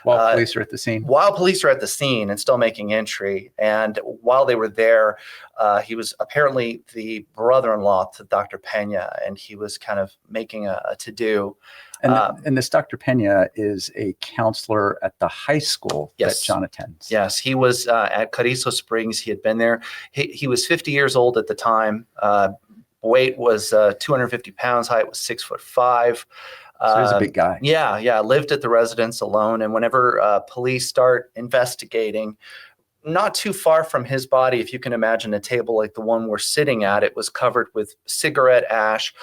While police are at the scene? While police are at the scene and still making entry. And while they were there, he was apparently the brother-in-law to Dr. Pena, and he was kind of making a to-do. And this Dr. Pena is a counselor at the high school that John attends. Yes, he was at Carrizo Springs. He had been there. He was 50 years old at the time. Weight was 250 pounds. Height was 6'5". So he's a big guy. Yeah. Lived at the residence alone. And whenever police start investigating, not too far from his body, if you can imagine a table like the one we're sitting at, it was covered with cigarette ash,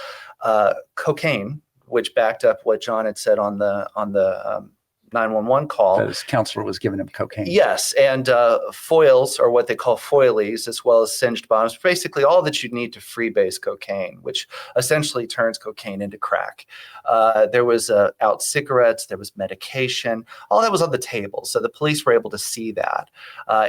cocaine, which backed up what John had said on the 911 call. That his counselor was giving him cocaine. Yes, and foils, or what they call foilies, as well as singed bottoms, basically all that you need to freebase cocaine, which essentially turns cocaine into crack. There was out cigarettes, there was medication, all that was on the table. So the police were able to see that.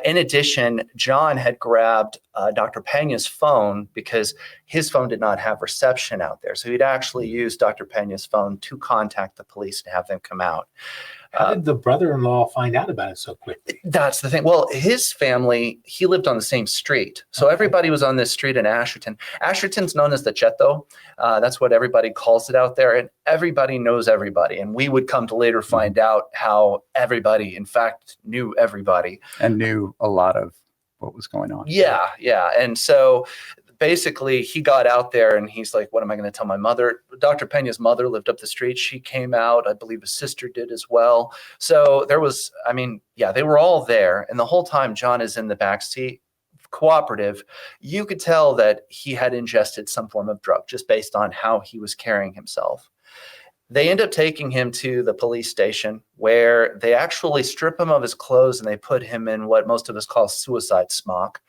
In addition, John had grabbed Dr. Pena's phone because his phone did not have reception out there. So he'd actually used Dr. Pena's phone to contact the police to have them come out. How did the brother-in-law find out about it so quickly? That's the thing. Well, his family, he lived on the same street. So everybody was on this street in Asherton. Asherton's known as the Cheto. That's what everybody calls it out there. And everybody knows everybody. And we would come to later find out how everybody, in fact, knew everybody. And knew a lot of what was going on. Yeah. And so basically, he got out there and he's like, what am I going to tell my mother? Dr. Pena's mother lived up the street. She came out. I believe his sister did as well. So there was, they were all there. And the whole time John is in the back seat, cooperative. You could tell that he had ingested some form of drug just based on how he was carrying himself. They end up taking him to the police station where they actually strip him of his clothes and they put him in what most of us call suicide smock,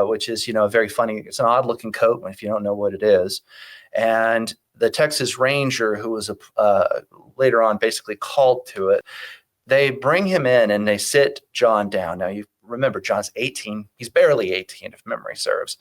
which is, very funny. It's an odd looking coat if you don't know what it is. And the Texas Ranger, who was later on basically called to it, they bring him in and they sit John down. Now, you remember, John's 18. He's barely 18, if memory serves.